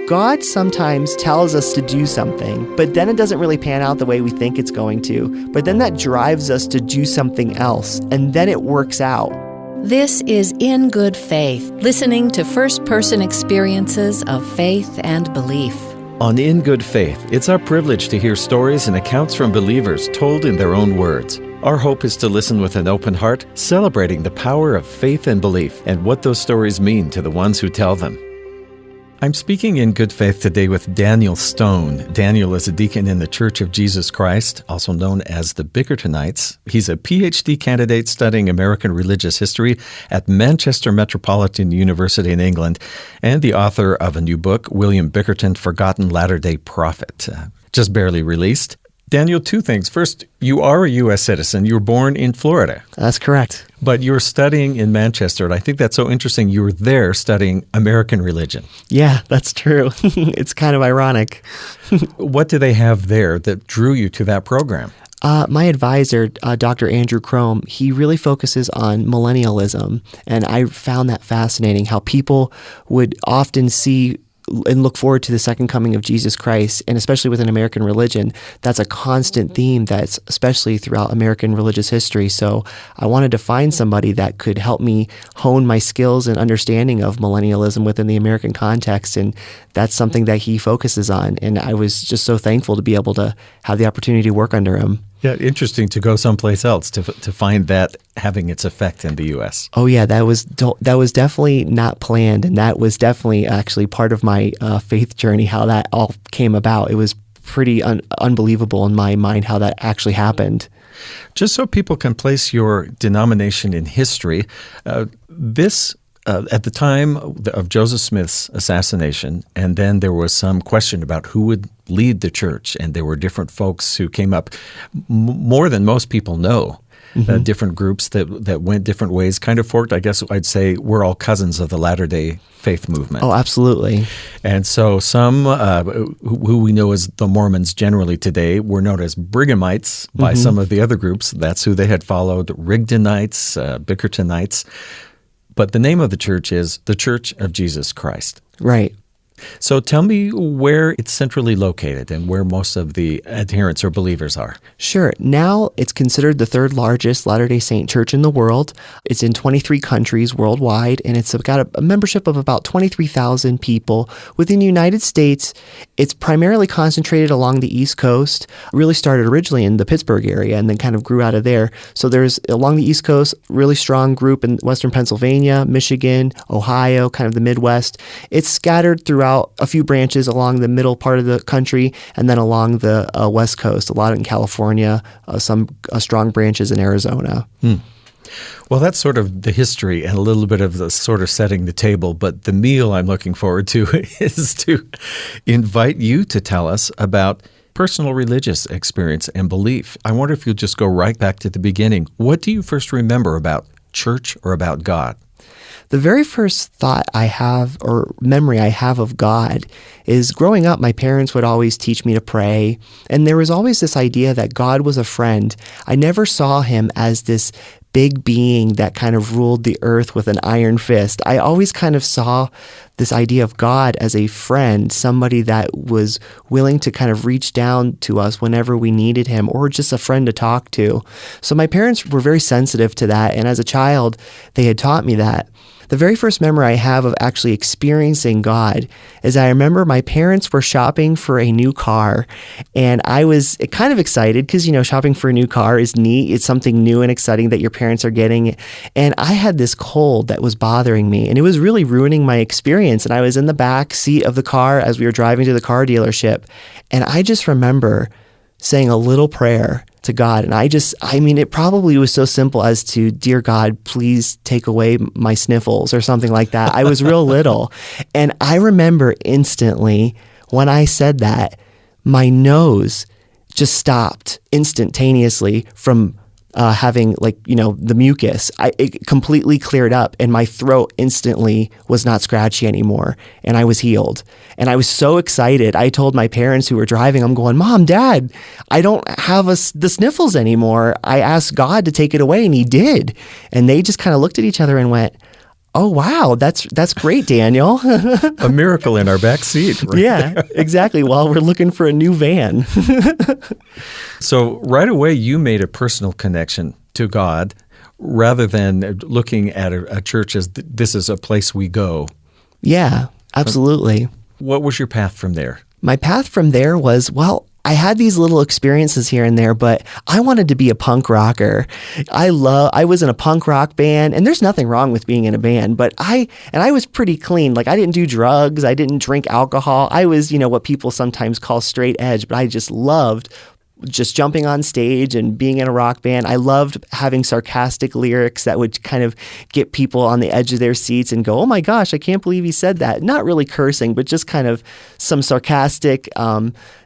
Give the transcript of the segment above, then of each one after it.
God sometimes tells us to do something, but then it doesn't really pan out the way we think it's going to. But then that drives us to do something else, and then it works out. This is In Good Faith, listening to first-person experiences of faith and belief. On In Good Faith, it's our privilege to hear stories and accounts from believers told in their own words. Our hope is to listen with an open heart, celebrating the power of faith and belief and what those stories mean to the ones who tell them. I'm speaking in good faith today with Daniel Stone. Daniel is a deacon in the Church of Jesus Christ, also known as the Bickertonites. He's a PhD candidate studying American religious history at Manchester Metropolitan University in England, and the author of a new book, William Bickerton, Forgotten Latter-day Prophet, just barely released. Daniel, two things. First, you are a U.S. citizen. You were born in Florida. That's correct. But you were studying in Manchester, and I think that's so interesting. You were there studying American religion. Yeah, that's true. It's kind of ironic. What do they have there that drew you to that program? My advisor, Dr. Andrew Crome, he really focuses on millennialism, and I found that fascinating, how people would often see and look forward to the second coming of Jesus Christ, and especially within American religion, that's a constant theme that's especially throughout American religious history. So I wanted to find somebody that could help me hone my skills and understanding of millennialism within the American context, and that's something that he focuses on. And I was just so thankful to be able to have the opportunity to work under him. Yeah, interesting to go someplace else to find that having its effect in the U.S. Oh yeah, that was definitely not planned, and that was definitely actually part of my faith journey, how that all came about. It was pretty unbelievable in my mind how that actually happened. Just so people can place your denomination in history, this at the time of Joseph Smith's assassination, and then there was some question about who would lead the church, and there were different folks who came up, more than most people know, different groups that went different ways, kind of forked. I guess I'd say we're all cousins of the Latter-day Faith movement. Oh, absolutely. And so some who we know as the Mormons generally today were known as Brighamites by some of the other groups. That's who they had followed, Rigdonites, Bickertonites. But the name of the church is the Church of Jesus Christ. Right. So tell me where it's centrally located and where most of the adherents or believers are. Sure. Now it's considered the third largest Latter-day Saint church in the world. It's in 23 countries worldwide, and it's got a membership of about 23,000 people. Within the United States, it's primarily concentrated along the East Coast. Really started originally in the Pittsburgh area and then kind of grew out of there. So there's, along the East Coast, really strong group in Western Pennsylvania, Michigan, Ohio, kind of the Midwest. It's scattered throughout a few branches along the middle part of the country, and then along the West Coast, a lot in California, some strong branches in Arizona. Well, that's sort of the history and a little bit of the sort of setting the table, but the meal I'm looking forward to is to invite you to tell us about personal religious experience and belief. I wonder if you'll just go right back to the beginning. What do you first remember about church or about God? The very first thought I have, or memory I have of God, is growing up, my parents would always teach me to pray, and there was always this idea that God was a friend. I never saw him as this big being that kind of ruled the earth with an iron fist. I always kind of saw this idea of God as a friend, somebody that was willing to kind of reach down to us whenever we needed him, or just a friend to talk to. So my parents were very sensitive to that, and as a child, they had taught me that. The very first memory I have of actually experiencing God is I remember my parents were shopping for a new car, and I was kind of excited because, shopping for a new car is neat. It's something new and exciting that your parents are getting. And I had this cold that was bothering me, and it was really ruining my experience. And I was in the back seat of the car as we were driving to the car dealership, and I just remember saying a little prayer to God. And it probably was so simple as to, dear God, please take away my sniffles or something like that. I was real little. And I remember instantly when I said that, my nose just stopped instantaneously from having the mucus. It completely cleared up, and my throat instantly was not scratchy anymore, and I was healed. And I was so excited. I told my parents who were driving, I'm going, Mom, Dad, I don't have the sniffles anymore. I asked God to take it away, and he did. And they just kind of looked at each other and went, Oh, wow. That's great, Daniel. A miracle in our back seat. Right? Yeah, exactly. While we're looking for a new van. So right away, you made a personal connection to God rather than looking at a church as this is a place we go. Yeah, absolutely. What was your path from there? My path from there was, well, I had these little experiences here and there, but I wanted to be a punk rocker. I was in a punk rock band, and there's nothing wrong with being in a band, but I was pretty clean. Like, I didn't do drugs. I didn't drink alcohol. I was, what people sometimes call straight edge, but I just loved just jumping on stage and being in a rock band. I loved having sarcastic lyrics that would kind of get people on the edge of their seats and go, oh my gosh, I can't believe he said that. Not really cursing, but just kind of some sarcastic,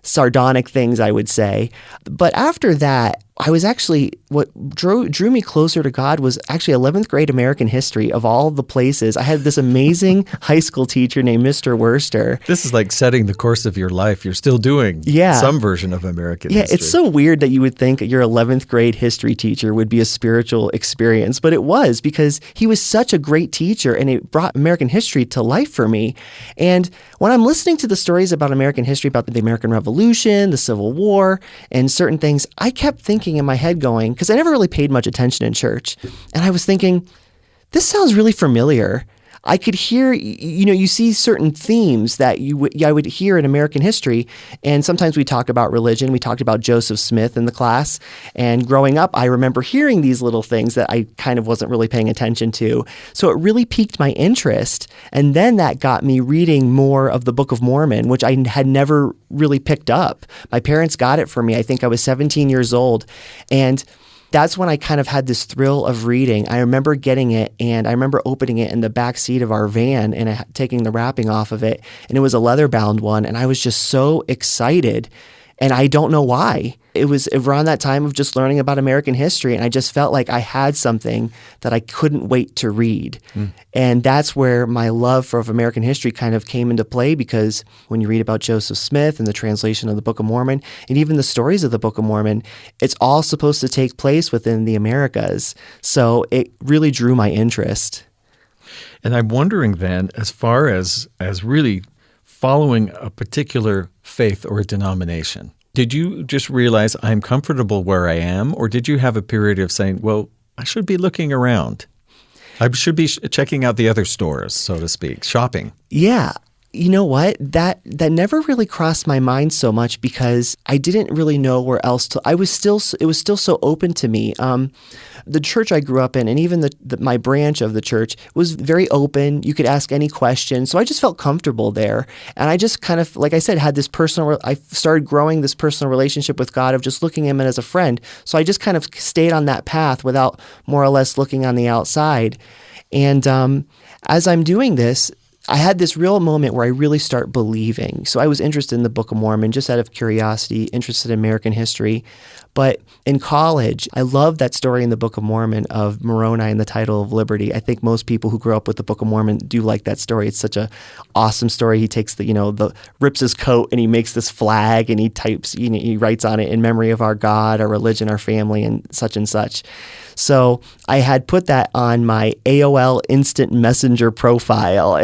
sardonic things, I would say. But after that, I was actually, what drew me closer to God was actually 11th grade American history of all the places. I had this amazing high school teacher named Mr. Worster. This is like setting the course of your life. You're still doing some version of American history. It's so weird that you would think your 11th grade history teacher would be a spiritual experience, but it was, because he was such a great teacher and it brought American history to life for me. And when I'm listening to the stories about American history, about the American Revolution, the Civil War, and certain things, I kept thinking in my head going, because I never really paid much attention in church, and I was thinking, this sounds really familiar. I could hear, you see certain themes that I would hear in American history, and sometimes we talk about religion. We talked about Joseph Smith in the class, and growing up, I remember hearing these little things that I kind of wasn't really paying attention to. So it really piqued my interest, and then that got me reading more of the Book of Mormon, which I had never really picked up. My parents got it for me. I think I was 17 years old, and that's when I kind of had this thrill of reading. I remember getting it, and I remember opening it in the back seat of our van and taking the wrapping off of it, and it was a leather-bound one, and I was just so excited, and I don't know why. It was around that time of just learning about American history, and I just felt like I had something that I couldn't wait to read. And that's where my love for American history kind of came into play, because when you read about Joseph Smith and the translation of the Book of Mormon, and even the stories of the Book of Mormon, it's all supposed to take place within the Americas. So it really drew my interest. And I'm wondering then, as far as really following a particular faith or a denomination, did you just realize I'm comfortable where I am, or did you have a period of saying, well, I should be looking around? I should be checking out the other stores, so to speak, shopping. Yeah. You know what? That never really crossed my mind so much, because I didn't really know where else to. It was still so open to me. The church I grew up in, and even my branch of the church, was very open. You could ask any question, so I just felt comfortable there. And I just kind of, like I said, had this I started growing this personal relationship with God of just looking at him as a friend. So I just kind of stayed on that path without more or less looking on the outside. And as I'm doing this, I had this real moment where I really start believing. So I was interested in the Book of Mormon just out of curiosity, interested in American history. But in college, I loved that story in the Book of Mormon of Moroni and the title of liberty. I think most people who grew up with the Book of Mormon do like that story. It's such a awesome story. He takes rips his coat and he makes this flag and he types, he writes on it, in memory of our God, our religion, our family, and such and such. So I had put that on my AOL Instant Messenger profile,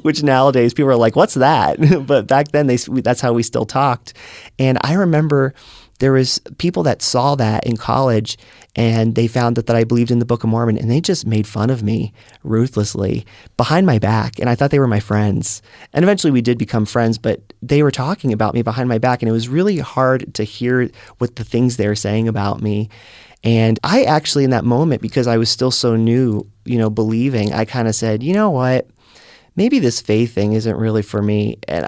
which nowadays people are like, what's that? But back then, that's how we still talked. And I remember there was people that saw that in college, and they found that I believed in the Book of Mormon, and they just made fun of me ruthlessly behind my back, and I thought they were my friends. And eventually we did become friends, but they were talking about me behind my back, and it was really hard to hear what the things they were saying about me. And I actually, in that moment, because I was still so new, believing, I kind of said, you know what? Maybe this faith thing isn't really for me. And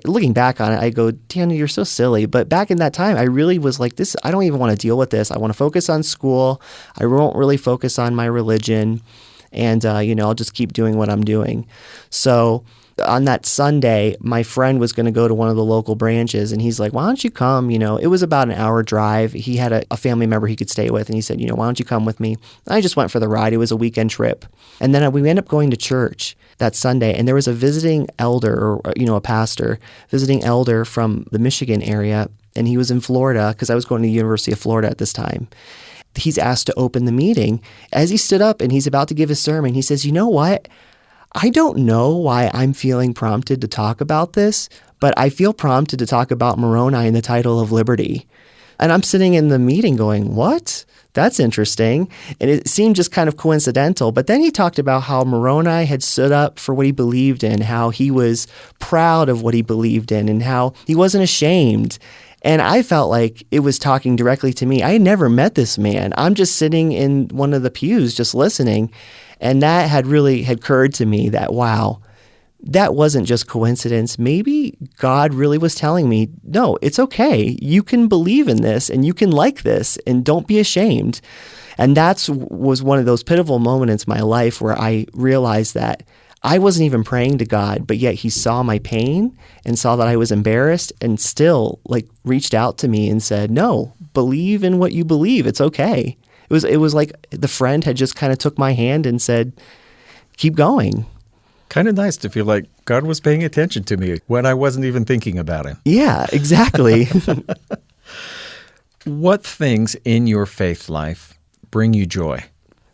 looking back on it, I go, Daniel, you're so silly. But back in that time, I really was like, I don't even want to deal with this. I want to focus on school. I won't really focus on my religion. And, I'll just keep doing what I'm doing. So on that Sunday, my friend was going to go to one of the local branches, and he's like, why don't you come? It was about an hour drive. He had a family member he could stay with, and he said, why don't you come with me? I just went for the ride. It was a weekend trip. And then we ended up going to church that Sunday, and there was a visiting elder, or a pastor, visiting elder from the Michigan area, and he was in Florida, because I was going to the University of Florida at this time. he's asked to open the meeting. As he stood up and he's about to give his sermon, he says, "You know what? I don't know why I'm feeling prompted to talk about this, but I feel prompted to talk about Moroni and the title of liberty." And I'm sitting in the meeting going, "What? That's interesting." And it seemed just kind of coincidental. But then he talked about how Moroni had stood up for what he believed in, how he was proud of what he believed in, and how he wasn't ashamed. And I felt like it was talking directly to me. I had never met this man. I'm just sitting in one of the pews just listening. And that had occurred to me that, wow, that wasn't just coincidence. Maybe God really was telling me, no, it's okay. You can believe in this and you can like this and don't be ashamed. And that was one of those pivotal moments in my life where I realized that I wasn't even praying to God, but yet he saw my pain and saw that I was embarrassed and still reached out to me and said, "No, believe in what you believe. It's okay." It was like the friend had just kind of took my hand and said, "Keep going." Kind of nice to feel like God was paying attention to me when I wasn't even thinking about him. Yeah, exactly. What things in your faith life bring you joy?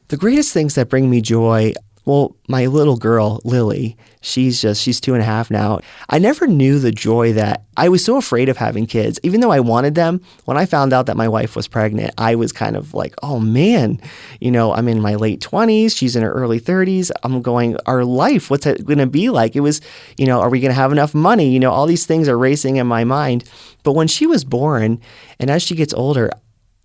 The greatest things that bring me joy, well, my little girl, Lily, she's 2.5 now. I never knew the joy that I was so afraid of having kids. Even though I wanted them, when I found out that my wife was pregnant, I was kind of like, oh man, I'm in my late 20s, she's in her early 30s. I'm going, our life, what's it going to be like? It was, are we going to have enough money? All these things are racing in my mind. But when she was born, and as she gets older,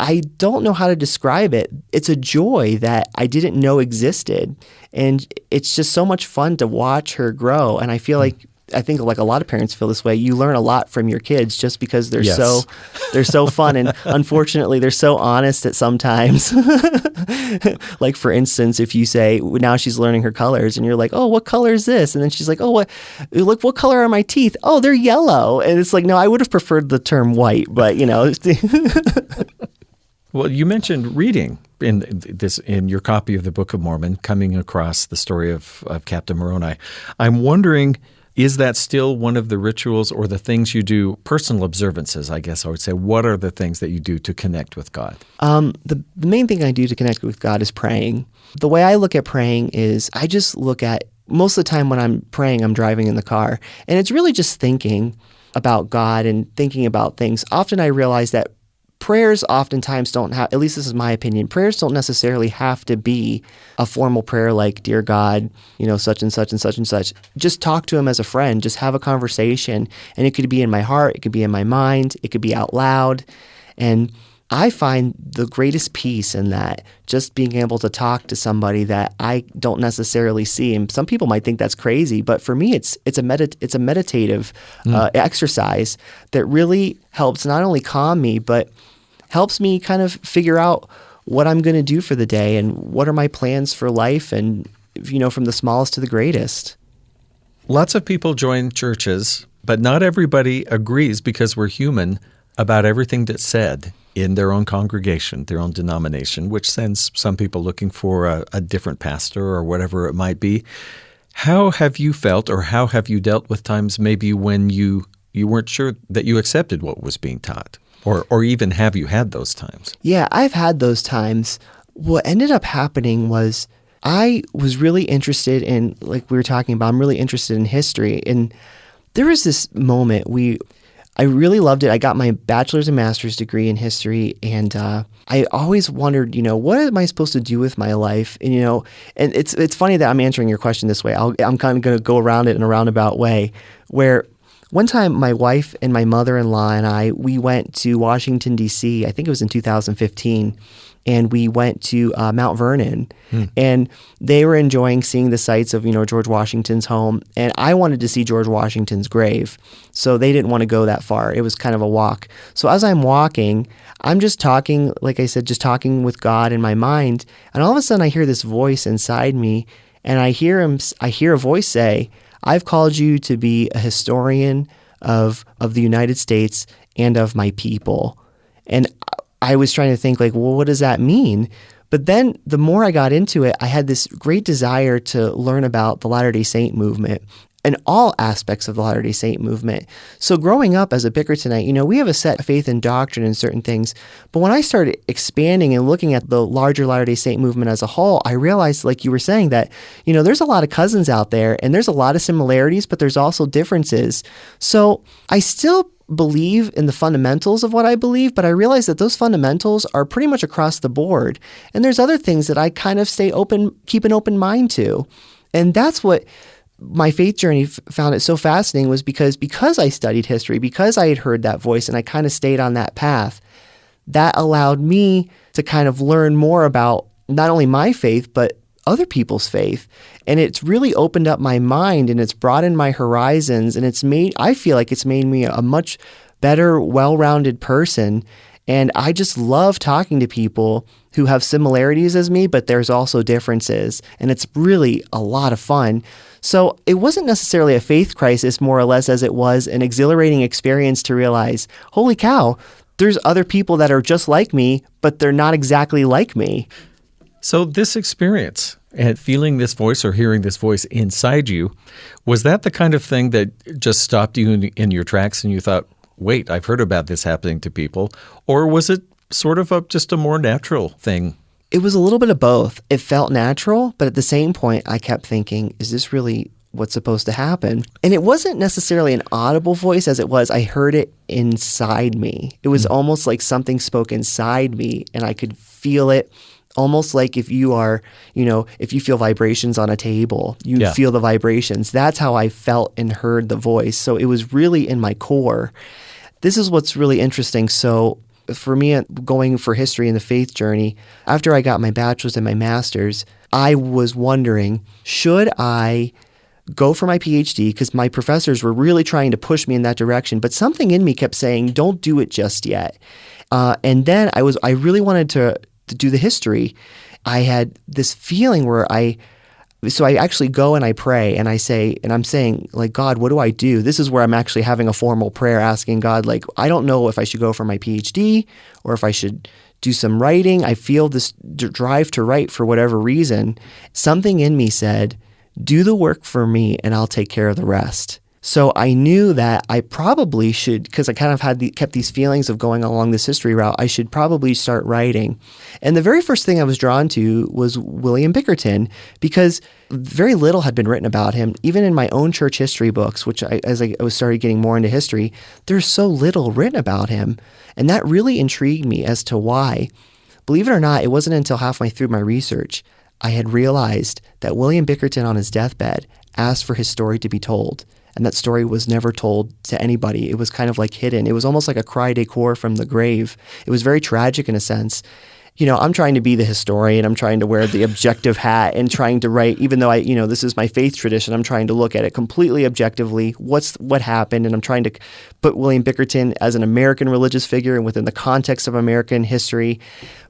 I don't know how to describe it. It's a joy that I didn't know existed. And it's just so much fun to watch her grow. And I think like a lot of parents feel this way. You learn a lot from your kids just because they're so fun. And unfortunately, they're so honest at sometimes. Like, for instance, if you say, now she's learning her colors and you're like, "Oh, what color is this?" And then she's like, "Oh, what color are my teeth?" "Oh, they're yellow." And it's like, no, I would have preferred the term white, but Well, you mentioned reading in your copy of the Book of Mormon, coming across the story of Captain Moroni. I'm wondering, is that still one of the rituals or the things you do, personal observances, I guess I would say? What are the things that you do to connect with God? The main thing I do to connect with God is praying. The way I look at praying is I just look at, most of the time when I'm praying, I'm driving in the car. And it's really just thinking about God and thinking about things. Often I realize that prayers oftentimes don't have, at least this is my opinion, prayers don't necessarily have to be a formal prayer like, "Dear God, such and such and such and such." Just talk to him as a friend. Just have a conversation. And it could be in my heart. It could be in my mind. It could be out loud. And I find the greatest peace in that, just being able to talk to somebody that I don't necessarily see. And some people might think that's crazy, but for me, it's a meditative exercise that really helps not only calm me, but helps me kind of figure out what I'm going to do for the day and what are my plans for life, and from the smallest to the greatest. Lots of people join churches, but not everybody agrees, because we're human, about everything that's said in their own congregation, their own denomination, which sends some people looking for a different pastor or whatever it might be. How have you felt, or how have you dealt with times maybe when you weren't sure that you accepted what was being taught? Or even have you had those times? Yeah, I've had those times. What ended up happening was I was really interested in, like we were talking about, I'm really interested in history. And there was this moment I really loved it. I got my bachelor's and master's degree in history, and I always wondered, what am I supposed to do with my life? And and it's funny that I'm answering your question this way. I'm kind of going to go around it in a roundabout way, where one time my wife and my mother-in-law and we went to Washington, D.C., I think it was in 2015, and we went to Mount Vernon, and they were enjoying seeing the sights of, George Washington's home, and I wanted to see George Washington's grave, so they didn't want to go that far. It was kind of a walk. So as I'm walking, I'm just talking, like I said, just talking with God in my mind, and all of a sudden I hear this voice inside me, and I hear a voice say, "I've called you to be a historian of the United States and of my people." And I was trying to think well, what does that mean? But then the more I got into it, I had this great desire to learn about the Latter-day Saint movement. in all aspects of the Latter-day Saint movement. So growing up as a Bickertonite, we have a set faith and doctrine in certain things. But when I started expanding and looking at the larger Latter-day Saint movement as a whole, I realized, like you were saying, that, there's a lot of cousins out there and there's a lot of similarities, but there's also differences. So I still believe in the fundamentals of what I believe, but I realize that those fundamentals are pretty much across the board. And there's other things that I kind of keep an open mind to. And that's what my faith journey found it so fascinating, was because I studied history, because I had heard that voice and I kind of stayed on that path, that allowed me to kind of learn more about not only my faith, but other people's faith. And it's really opened up my mind and it's broadened my horizons, and I feel like it's made me a much better, well-rounded person. And I just love talking to people who have similarities as me, but there's also differences. And it's really a lot of fun. So it wasn't necessarily a faith crisis, more or less, as it was an exhilarating experience to realize, holy cow, there's other people that are just like me, but they're not exactly like me. So this experience and feeling this voice or hearing this voice inside you, was that the kind of thing that just stopped you in your tracks and you thought, wait, I've heard about this happening to people? Or was it sort of just a more natural thing? It was a little bit of both. It felt natural, but at the same point, I kept thinking, is this really what's supposed to happen? And it wasn't necessarily an audible voice as it was. I heard it inside me. It was almost like something spoke inside me, and I could feel it. Almost like if you are, if you feel vibrations on a table, you feel the vibrations. That's how I felt and heard the voice. So it was really in my core. This is what's really interesting. So for me, going for history in the faith journey, after I got my bachelor's and my master's, I was wondering, should I go for my PhD? Because my professors were really trying to push me in that direction. But something in me kept saying, don't do it just yet. And then I really wanted to do the history. I had this feeling where I actually go and I pray and I'm saying, like, God, what do I do? This is where I'm actually having a formal prayer asking God, like, I don't know if I should go for my PhD or if I should do some writing. I feel this drive to write for whatever reason. Something in me said, do the work for me and I'll take care of the rest. So I knew that I probably should, because I kind of kept these feelings of going along this history route, I should probably start writing. And the very first thing I was drawn to was William Bickerton, because very little had been written about him. Even in my own church history books, which as I started getting more into history, there's so little written about him. And that really intrigued me as to why. Believe it or not, it wasn't until halfway through my research I had realized that William Bickerton on his deathbed asked for his story to be told. And that story was never told to anybody. It was kind of like hidden. It was almost like a cry de coeur from the grave. It was very tragic in a sense. I'm trying to be the historian. I'm trying to wear the objective hat and trying to write, even though this is my faith tradition, I'm trying to look at it completely objectively. What happened? And I'm trying to put William Bickerton as an American religious figure and within the context of American history.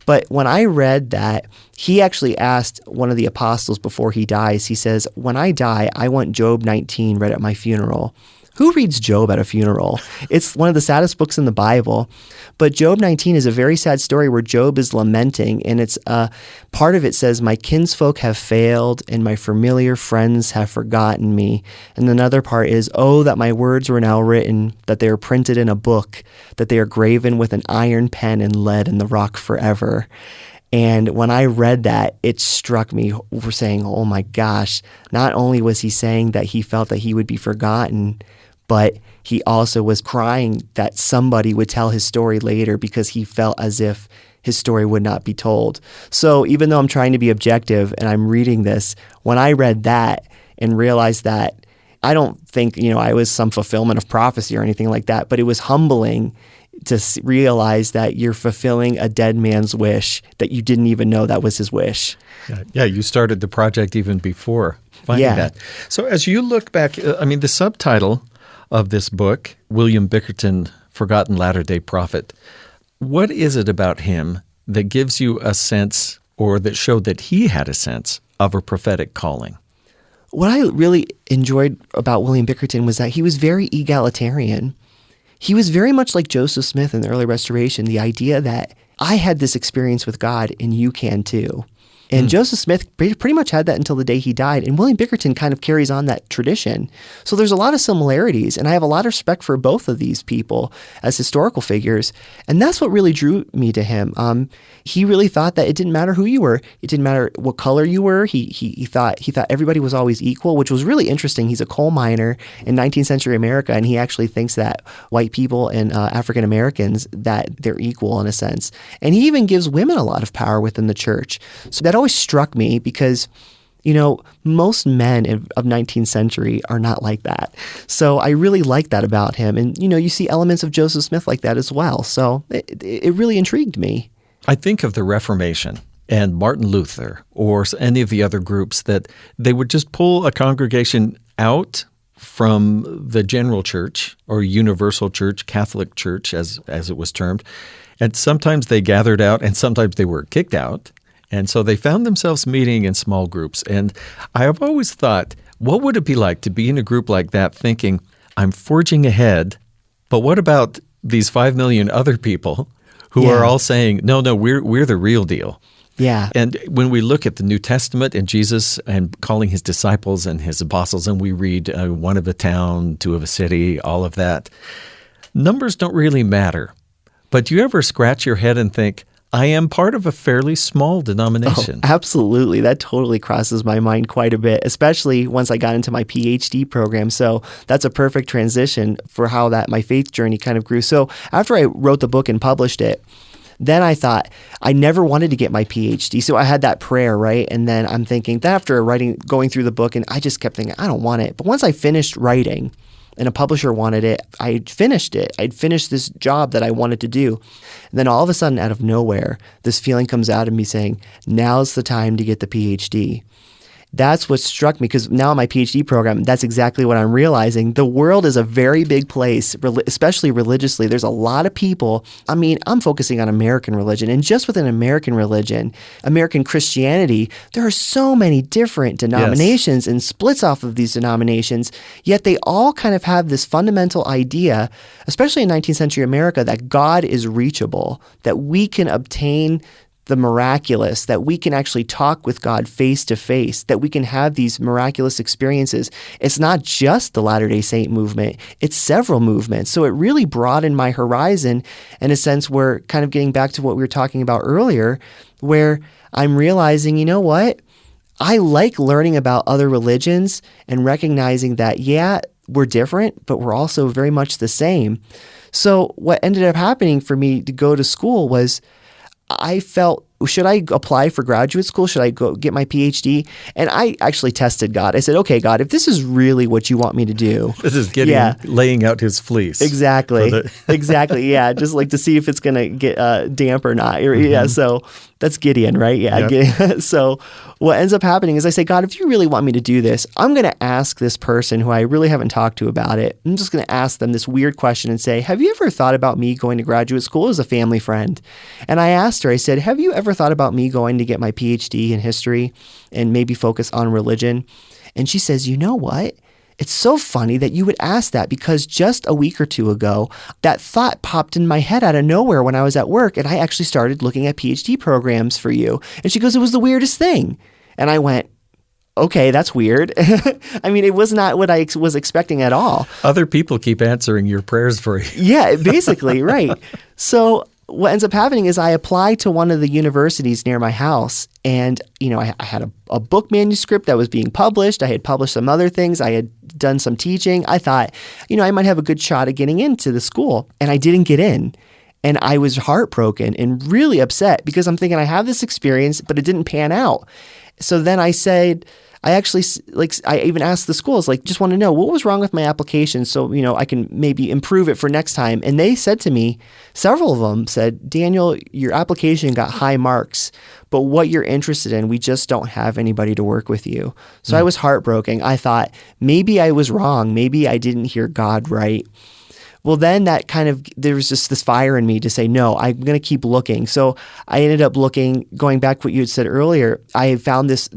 But when I read that, he actually asked one of the apostles before he dies, he says, when I die, I want Job 19 read at my funeral. Who reads Job at a funeral? It's one of the saddest books in the Bible. But Job 19 is a very sad story where Job is lamenting, and it's part of it says, my kinsfolk have failed, and my familiar friends have forgotten me. And another part is, oh, that my words were now written, that they are printed in a book, that they are graven with an iron pen and lead in the rock forever. And when I read that, it struck me for saying, oh my gosh, not only was he saying that he felt that he would be forgotten, but he also was crying that somebody would tell his story later because he felt as if his story would not be told. So even though I'm trying to be objective and I'm reading this, when I read that and realized that, I don't think, I was some fulfillment of prophecy or anything like that, but it was humbling to realize that you're fulfilling a dead man's wish that you didn't even know that was his wish. Yeah, you started the project even before finding that. So as you look back, the subtitle of this book, William Bickerton, Forgotten Latter-day Prophet, what is it about him that gives you a sense, or that showed that he had a sense of a prophetic calling? What I really enjoyed about William Bickerton was that he was very egalitarian. He was very much like Joseph Smith in the early Restoration, the idea that I had this experience with God and you can too. And Joseph Smith pretty much had that until the day he died. And William Bickerton kind of carries on that tradition. So there's a lot of similarities. And I have a lot of respect for both of these people as historical figures. And that's what really drew me to him. He really thought that it didn't matter who you were. It didn't matter what color you were. He thought everybody was always equal, which was really interesting. He's a coal miner in 19th century America. And he actually thinks that white people and African Americans, that they're equal in a sense. And he even gives women a lot of power within the church. So that always struck me because, most men of 19th century are not like that. So I really like that about him. And, you see elements of Joseph Smith like that as well. So it really intrigued me. I think of the Reformation and Martin Luther or any of the other groups that they would just pull a congregation out from the general church or universal church, Catholic church as it was termed. And sometimes they gathered out and sometimes they were kicked out. And so they found themselves meeting in small groups. And I have always thought, what would it be like to be in a group like that thinking, I'm forging ahead, but what about these 5 million other people who are all saying, no, we're the real deal. Yeah. And when we look at the New Testament and Jesus and calling his disciples and his apostles, and we read one of a town, two of a city, all of that, numbers don't really matter. But do you ever scratch your head and think, I am part of a fairly small denomination? Oh, absolutely. That totally crosses my mind quite a bit, especially once I got into my PhD program. So that's a perfect transition for how my faith journey kind of grew. So after I wrote the book and published it, then I thought I never wanted to get my PhD. So I had that prayer, right? And then I'm thinking that after going through the book, and I just kept thinking, I don't want it. But once I finished writing and a publisher wanted it, I'd finished it. I'd finished this job that I wanted to do. And then all of a sudden, out of nowhere, this feeling comes out of me saying, now's the time to get the PhD. That's what struck me, because now in my PhD program, that's exactly what I'm realizing. The world is a very big place, especially religiously. There's a lot of people. I mean, I'm focusing on American religion, and just within American religion, American Christianity, there are so many different denominations and splits off of these denominations, yet they all kind of have this fundamental idea, especially in 19th century America, that God is reachable, that we can obtain the miraculous, that we can actually talk with God face to face, that we can have these miraculous experiences. It's not just the Latter-day Saint movement, it's several movements. So it really broadened my horizon in a sense where, kind of getting back to what we were talking about earlier, where I'm realizing, you know what? I like learning about other religions and recognizing that, we're different, but we're also very much the same. So what ended up happening for me to go to school was, I felt, should I apply for graduate school? Should I go get my PhD? And I actually tested God. I said, okay, God, if this is really what you want me to do. This is Gideon laying out his fleece. Exactly. Exactly. Yeah. Just like to see if it's going to get damp or not. Mm-hmm. Yeah. So that's Gideon, right? Yeah. Yep. So what ends up happening is I say, God, if you really want me to do this, I'm going to ask this person who I really haven't talked to about it. I'm just going to ask them this weird question and say, have you ever thought about me going to graduate school? As a family friend? And I asked her, I said, have you ever thought about me going to get my PhD in history and maybe focus on religion? And she says, you know what? It's so funny that you would ask that, because just a week or two ago, that thought popped in my head out of nowhere when I was at work, and I actually started looking at PhD programs for you. And she goes, it was the weirdest thing. And I went, okay, that's weird. I mean, it was not what I was expecting at all. Other people keep answering your prayers for you. Yeah, basically, right. So what ends up happening is I applied to one of the universities near my house, and I had a book manuscript that was being published. I had published some other things. I had done some teaching. I thought, I might have a good shot at getting into the school, and I didn't get in. And I was heartbroken and really upset, because I'm thinking I have this experience, but it didn't pan out. So then I said, I even asked the schools, just want to know what was wrong with my application so, I can maybe improve it for next time. And they said to me, several of them said, Daniel, your application got high marks, but what you're interested in, we just don't have anybody to work with you. So I was heartbroken. I thought maybe I was wrong. Maybe I didn't hear God right. Well, then there was just this fire in me to say, no, I'm going to keep looking. So I ended up looking, going back to what you had said earlier, I found this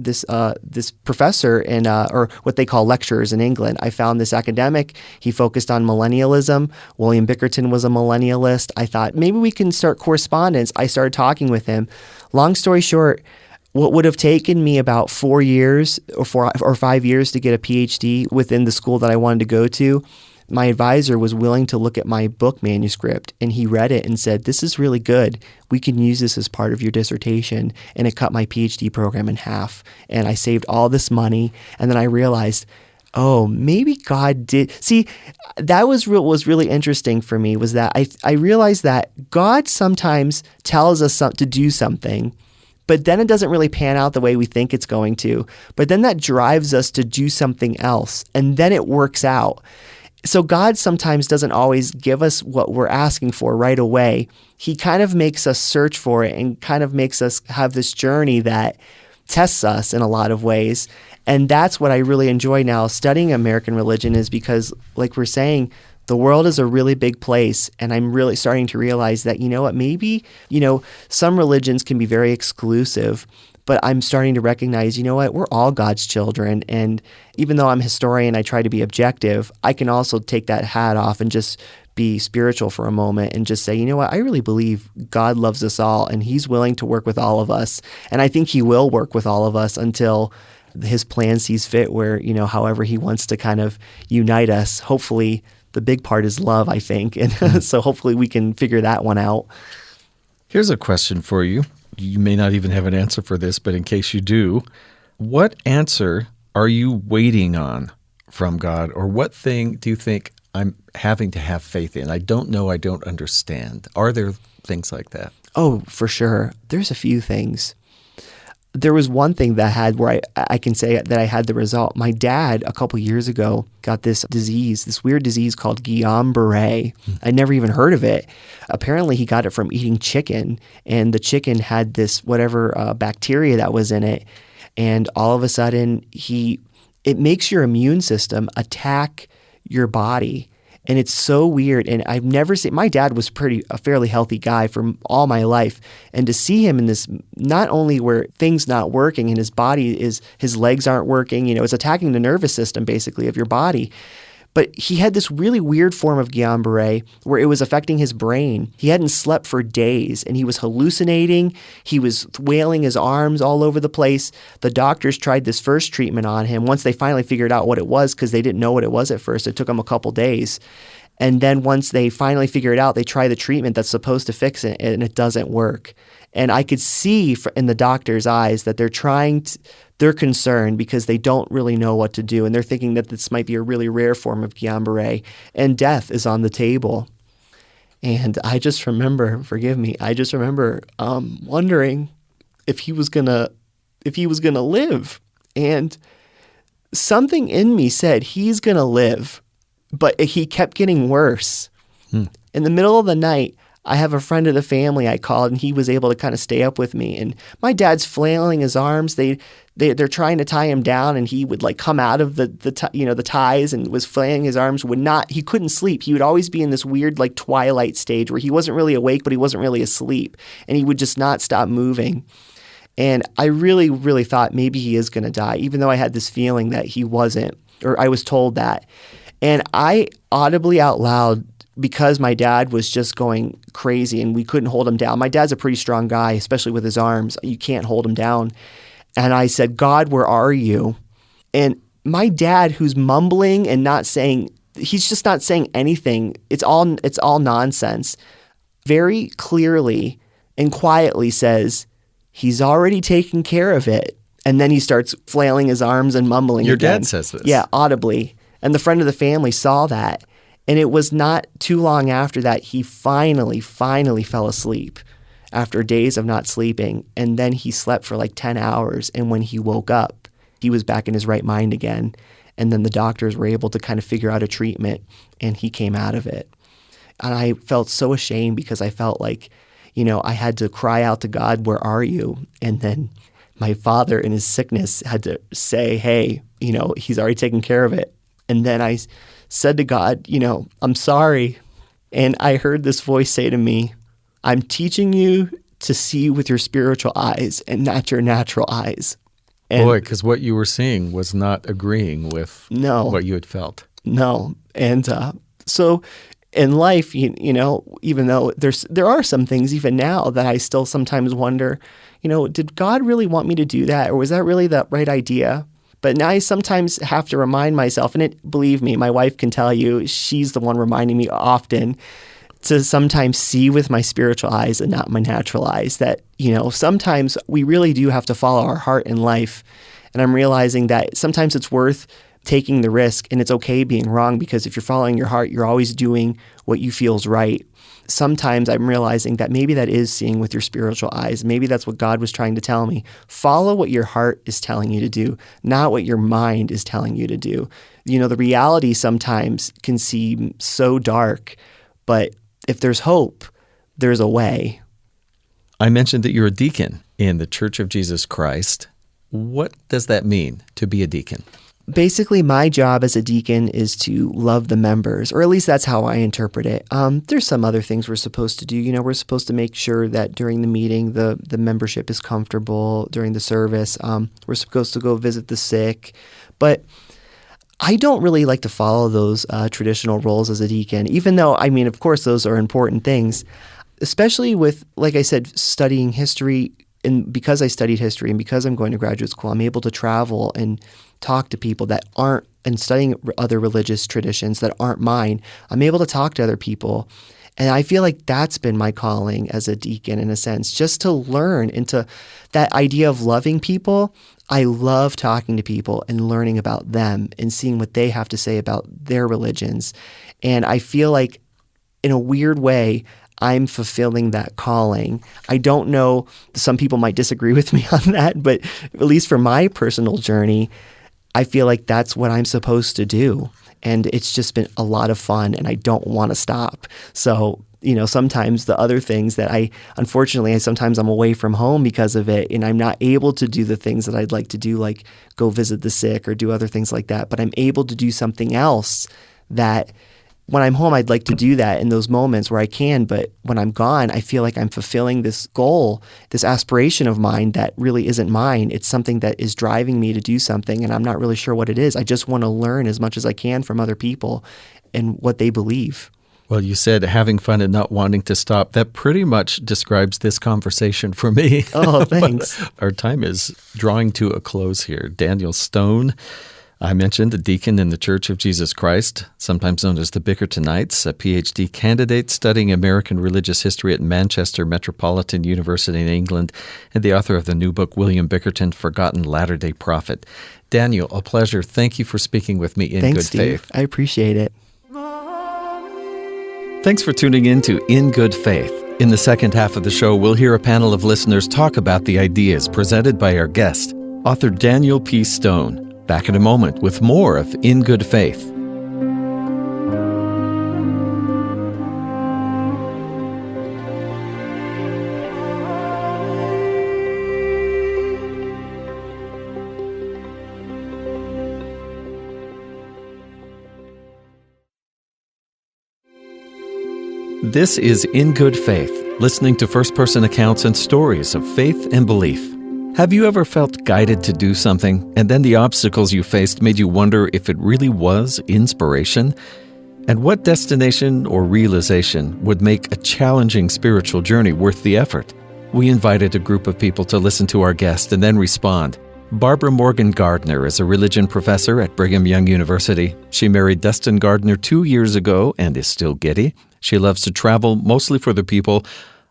professor or what they call lecturers in England. I found this academic. He focused on millennialism. William Bickerton was a millennialist. I thought maybe we can start correspondence. I started talking with him. Long story short, what would have taken me about 4 years or 5 years to get a PhD within the school that I wanted to go to, my advisor was willing to look at my book manuscript, and he read it and said, "This is really good. We can use this as part of your dissertation." And it cut my PhD program in half. And I saved all this money. And then I realized, oh, maybe God did. See, that was really interesting for me, was that I realized that God sometimes tells us to do something, but then it doesn't really pan out the way we think it's going to. But then that drives us to do something else, and then it works out. So God sometimes doesn't always give us what we're asking for right away. He kind of makes us search for it and kind of makes us have this journey that tests us in a lot of ways. And that's what I really enjoy now studying American religion, is because, like we're saying, the world is a really big place, and I'm really starting to realize that, you know what, maybe, some religions can be very exclusive, but I'm starting to recognize, you know what, we're all God's children. And even though I'm a historian, I try to be objective, I can also take that hat off and just be spiritual for a moment and just say, you know what, I really believe God loves us all, and he's willing to work with all of us. And I think he will work with all of us until his plan sees fit, where, however he wants to kind of unite us. Hopefully the big part is love, I think. And so hopefully we can figure that one out. Here's a question for you. You may not even have an answer for this, but in case you do, what answer are you waiting on from God? Or what thing do you think I'm having to have faith in? I don't know, I don't understand. Are there things like that? Oh, for sure. There's a few things. There was one thing that I had where I can say that I had the result. My dad, a couple years ago, got this weird disease called Guillain-Barré. I'd never even heard of it. Apparently, he got it from eating chicken, and the chicken had this whatever bacteria that was in it. And all of a sudden, it makes your immune system attack your body. And it's so weird. And I've never seen, my dad was a fairly healthy guy for all my life. And to see him in this, not only where things not working and his body his legs aren't working, it's attacking the nervous system basically of your body. But he had this really weird form of Guillain-Barré where it was affecting his brain. He hadn't slept for days, and he was hallucinating. He was wailing his arms all over the place. The doctors tried this first treatment on him. Once they finally figured out what it was, because they didn't know what it was at first, it took them a couple days. And then once they finally figure it out, they try the treatment that's supposed to fix it, and it doesn't work. And I could see in the doctor's eyes that they're concerned because they don't really know what to do. And they're thinking that this might be a really rare form of Guillain-Barré, and death is on the table. And I just remember, wondering if he was gonna live. And something in me said he's gonna live, but he kept getting worse. In the middle of the night, I have a friend of the family I called, and he was able to kind of stay up with me. And my dad's flailing his arms. They're trying to tie him down, and he would come out of the ties and was flailing his arms. He couldn't sleep. He would always be in this weird twilight stage where he wasn't really awake, but he wasn't really asleep, and he would just not stop moving. And I really, really thought maybe he is going to die, even though I had this feeling that he wasn't, or I was told that. And I audibly out loud, because my dad was just going crazy and we couldn't hold him down. My dad's a pretty strong guy, especially with his arms. You can't hold him down. And I said, "God, where are you?" And my dad, who's mumbling and he's just not saying anything. It's all nonsense. Very clearly and quietly says, "He's already taken care of it." And then he starts flailing his arms and mumbling Your again. dad says this? Yeah, audibly. And the friend of the family saw that. And it was not too long after that he finally fell asleep after days of not sleeping. And then he slept for 10 hours. And when he woke up, he was back in his right mind again. And then the doctors were able to kind of figure out a treatment, and he came out of it. And I felt so ashamed because I felt like, I had to cry out to God, "Where are you?" And then my father in his sickness had to say, "Hey, he's already taken care of it." And then I said to God, "I'm sorry." And I heard this voice say to me, "I'm teaching you to see with your spiritual eyes and not your natural eyes." And boy, because what you were seeing was not agreeing with what you had felt. No. And so in life, even though there are some things even now that I still sometimes wonder, did God really want me to do that? Or was that really the right idea? But now I sometimes have to remind myself, and believe me, my wife can tell you, she's the one reminding me often to sometimes see with my spiritual eyes and not my natural eyes, that, sometimes we really do have to follow our heart in life. And I'm realizing that sometimes it's worth taking the risk, and it's okay being wrong, because if you're following your heart, you're always doing what you feel is right. Sometimes I'm realizing that maybe that is seeing with your spiritual eyes. Maybe that's what God was trying to tell me. Follow what your heart is telling you to do, not what your mind is telling you to do. The reality sometimes can seem so dark, but if there's hope, there's a way. I mentioned that you're a deacon in the Church of Jesus Christ. What does that mean, to be a deacon? Basically, my job as a deacon is to love the members, or at least that's how I interpret it. There's some other things we're supposed to do. We're supposed to make sure that during the meeting, the membership is comfortable during the service. We're supposed to go visit the sick. But I don't really like to follow those traditional roles as a deacon, even though, of course, those are important things, especially with, like I said, studying history. And because I studied history and because I'm going to graduate school, I'm able to travel and talk to people that aren't, and studying other religious traditions that aren't mine. I'm able to talk to other people. And I feel like that's been my calling as a deacon, in a sense, just to learn into that idea of loving people. I love talking to people and learning about them and seeing what they have to say about their religions. And I feel like, in a weird way, I'm fulfilling that calling. I don't know, some people might disagree with me on that, but at least for my personal journey, I feel like that's what I'm supposed to do. And it's just been a lot of fun, and I don't want to stop. So, sometimes the other things that unfortunately, sometimes I'm away from home because of it, and I'm not able to do the things that I'd like to do, like go visit the sick or do other things like that. But I'm able to do something else that, when I'm home, I'd like to do that in those moments where I can, but when I'm gone, I feel like I'm fulfilling this goal, this aspiration of mine that really isn't mine. It's something that is driving me to do something, and I'm not really sure what it is. I just want to learn as much as I can from other people and what they believe. Well, you said having fun and not wanting to stop. That pretty much describes this conversation for me. Oh, thanks. Our time is drawing to a close here. Daniel Stone, I mentioned, a deacon in the Church of Jesus Christ, sometimes known as the Bickertonites, a PhD candidate studying American religious history at Manchester Metropolitan University in England, and the author of the new book, William Bickerton, Forgotten Latter-day Prophet. Daniel, a pleasure. Thank you for speaking with me in Thanks, good Steve. faith. I appreciate it. Thanks for tuning in to In Good Faith. In the second half of the show, we'll hear a panel of listeners talk about the ideas presented by our guest, author Daniel P. Stone. Back in a moment with more of In Good Faith. This is In Good Faith, listening to first-person accounts and stories of faith and belief. Have you ever felt guided to do something, and then the obstacles you faced made you wonder if it really was inspiration? And what destination or realization would make a challenging spiritual journey worth the effort? We invited a group of people to listen to our guest and then respond. Barbara Morgan Gardner is a religion professor at Brigham Young University. She married Dustin Gardner 2 years ago and is still giddy. She loves to travel, mostly for the people,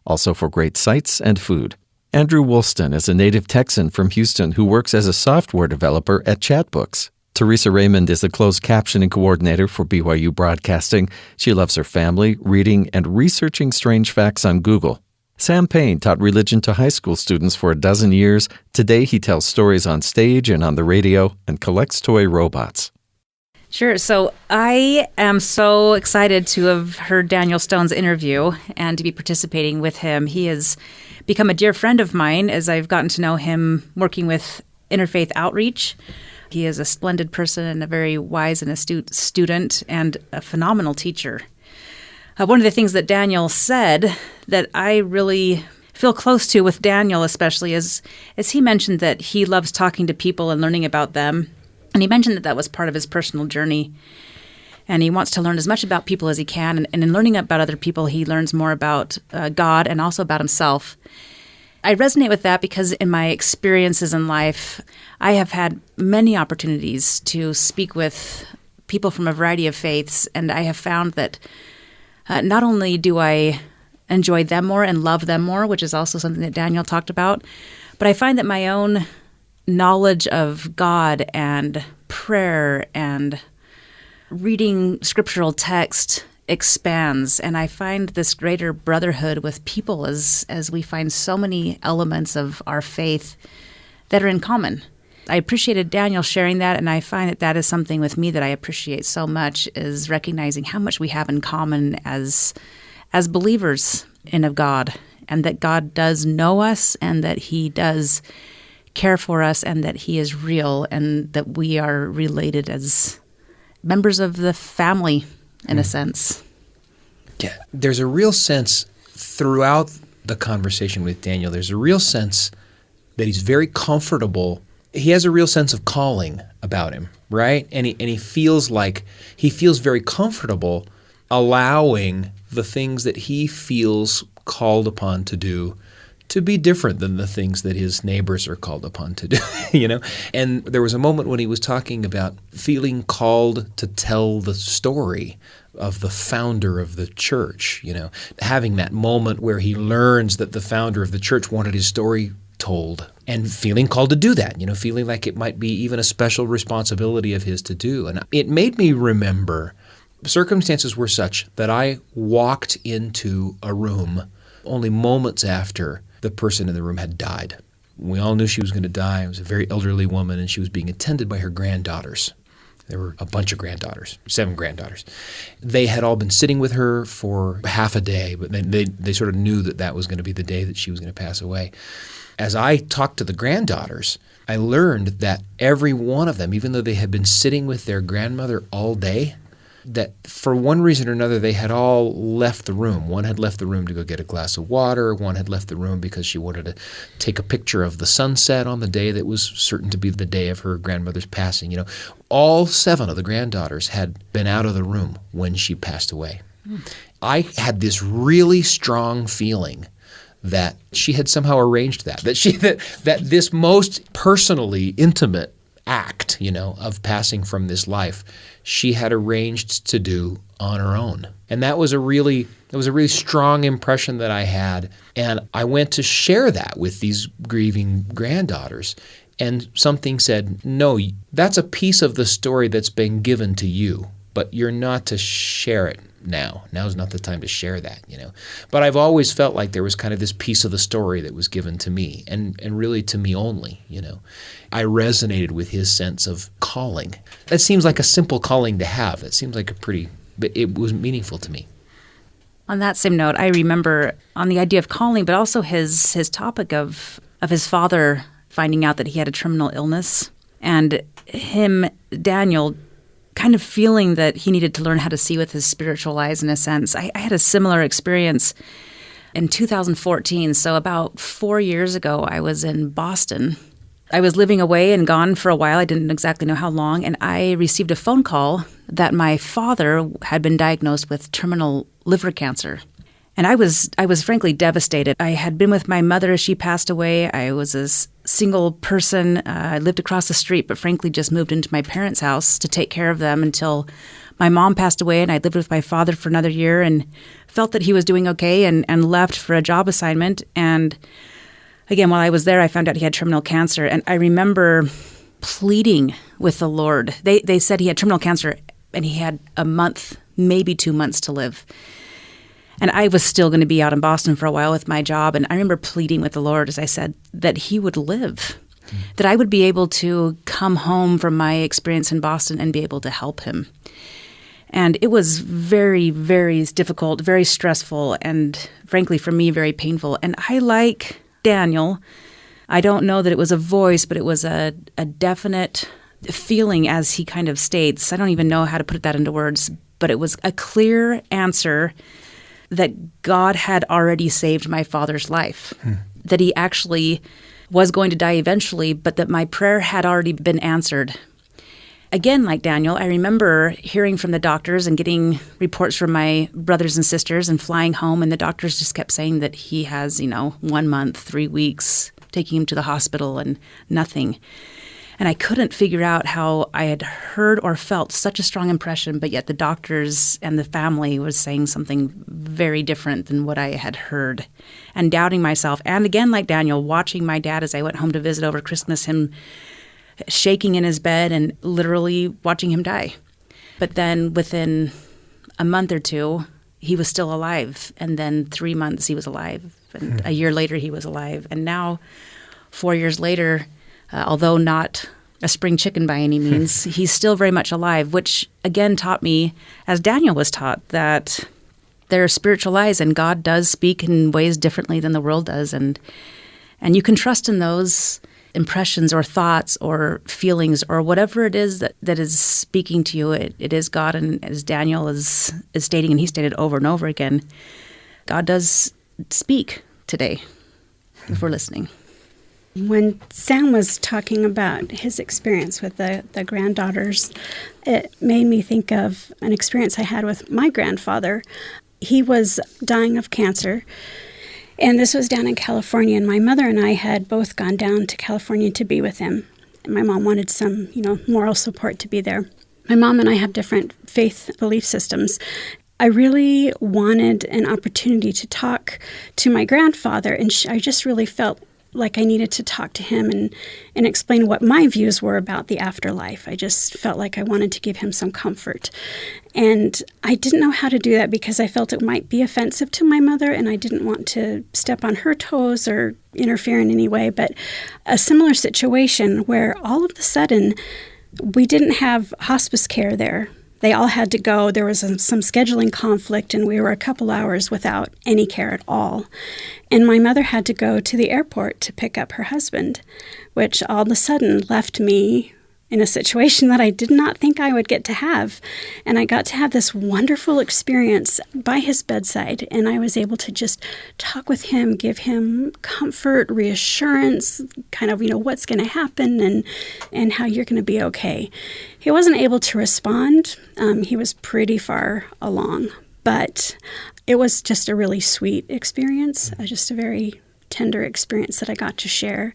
also for great sights and food. Andrew Woolston is a native Texan from Houston who works as a software developer at Chatbooks. Teresa Raymond is the closed captioning coordinator for BYU Broadcasting. She loves her family, reading, and researching strange facts on Google. Sam Payne taught religion to high school students for 12 years. Today he tells stories on stage and on the radio and collects toy robots. Sure. So I am so excited to have heard Daniel Stone's interview and to be participating with him. He has become a dear friend of mine as I've gotten to know him working with Interfaith Outreach. He is a splendid person and a very wise and astute student and a phenomenal teacher. One of the things that Daniel said that I really feel close to with Daniel especially is he mentioned that he loves talking to people and learning about them. And he mentioned that was part of his personal journey. And he wants to learn as much about people as he can. And in learning about other people, he learns more about God and also about himself. I resonate with that because in my experiences in life, I have had many opportunities to speak with people from a variety of faiths, and I have found that not only do I enjoy them more and love them more, which is also something that Daniel talked about, but I find that my own knowledge of God and prayer and reading scriptural text expands, and I find this greater brotherhood with people as we find so many elements of our faith that are in common. I appreciated Daniel sharing that, and I find that that is something with me that I appreciate so much, is recognizing how much we have in common as believers in of God, and that God does know us, and that he does care for us, and that he is real, and that we are related as members of the family in a sense. Yeah, there's a real sense throughout the conversation with Daniel, there's a real sense that he's very comfortable. He has a real sense of calling about him, right? And he feels very comfortable allowing the things that he feels called upon to do to be different than the things that his neighbors are called upon to do, you know? And there was a moment when he was talking about feeling called to tell the story of the founder of the church, you know, having that moment where he learns that the founder of the church wanted his story told and feeling called to do that, you know, feeling like it might be even a special responsibility of his to do. And it made me remember circumstances were such that I walked into a room only moments after the person in the room had died. We all knew she was going to die. It was a very elderly woman, and she was being attended by her granddaughters. There were a bunch of granddaughters, 7 granddaughters. They had all been sitting with her for half a day, but they sort of knew that was going to be the day that she was going to pass away. As I talked to the granddaughters, I learned that every one of them, even though they had been sitting with their grandmother all day, that for one reason or another, they had all left the room. One had left the room to go get a glass of water. One had left the room because she wanted to take a picture of the sunset on the day that was certain to be the day of her grandmother's passing. You know, all 7 of the granddaughters had been out of the room when she passed away. I had this really strong feeling that she had somehow arranged that this most personally intimate act, you know, of passing from this life, she had arranged to do on her own. And it was a really strong impression that I had. And I went to share that with these grieving granddaughters. And something said, no, that's a piece of the story that's been given to you, but you're not to share it now. Now's not the time to share that, you know. But I've always felt like there was kind of this piece of the story that was given to me, and really to me only, you know. I resonated with his sense of calling. That seems like a simple calling to have. It seems like but it was meaningful to me. On that same note, I remember on the idea of calling, but also his topic of his father finding out that he had a terminal illness, and him, Daniel, kind of feeling that he needed to learn how to see with his spiritual eyes in a sense. I had a similar experience in 2014. So about 4 years ago, I was in Boston. I was living away and gone for a while. I didn't exactly know how long. And I received a phone call that my father had been diagnosed with terminal liver cancer. And I was frankly devastated. I had been with my mother as she passed away. I was a single person. I lived across the street, but frankly just moved into my parents' house to take care of them until my mom passed away, and I lived with my father for another year and felt that he was doing okay and left for a job assignment. And again, while I was there, I found out he had terminal cancer. And I remember pleading with the Lord. They said he had terminal cancer and he had a month, maybe 2 months to live. And I was still going to be out in Boston for a while with my job. And I remember pleading with the Lord, as I said, that he would live, that I would be able to come home from my experience in Boston and be able to help him. And it was very, very difficult, very stressful, and frankly, for me, very painful. And I, like Daniel, I don't know that it was a voice, but it was a definite feeling, as he kind of states. I don't even know how to put that into words, but it was a clear answer that God had already saved my father's life, that he actually was going to die eventually, but that my prayer had already been answered. again, like Daniel, I remember hearing from the doctors and getting reports from my brothers and sisters and flying home, and the doctors just kept saying that he has, 1 month, 3 weeks, taking him to the hospital and nothing. And I couldn't figure out how I had heard or felt such a strong impression, but yet the doctors and the family was saying something very different than what I had heard. And doubting myself, and again, like Daniel, watching my dad as I went home to visit over Christmas, him shaking in his bed and literally watching him die. But then within a month or two, he was still alive. And then 3 months he was alive. And a year later he was alive. And now, 4 years later, although not a spring chicken by any means, he's still very much alive, which again taught me, as Daniel was taught, that there are spiritual eyes and God does speak in ways differently than the world does. And you can trust in those impressions or thoughts or feelings or whatever it is that is speaking to you. It is God, and as Daniel is stating, and he stated over and over again, God does speak today if we're listening. When Sam was talking about his experience with the granddaughters, it made me think of an experience I had with my grandfather. He was dying of cancer, and this was down in California, and my mother and I had both gone down to California to be with him. And my mom wanted some, moral support to be there. My mom and I have different faith belief systems. I really wanted an opportunity to talk to my grandfather, and I just really felt like I needed to talk to him and explain what my views were about the afterlife. I just felt like I wanted to give him some comfort. And I didn't know how to do that because I felt it might be offensive to my mother, and I didn't want to step on her toes or interfere in any way. But a similar situation where all of a sudden we didn't have hospice care there. They all had to go. There was some scheduling conflict, and we were a couple hours without any care at all. And my mother had to go to the airport to pick up her husband, which all of a sudden left me in a situation that I did not think I would get to have. And I got to have this wonderful experience by his bedside, and I was able to just talk with him, give him comfort, reassurance, kind of, what's going to happen and how you're going to be okay. He wasn't able to respond. He was pretty far along, but it was just a really sweet experience, just a very tender experience that I got to share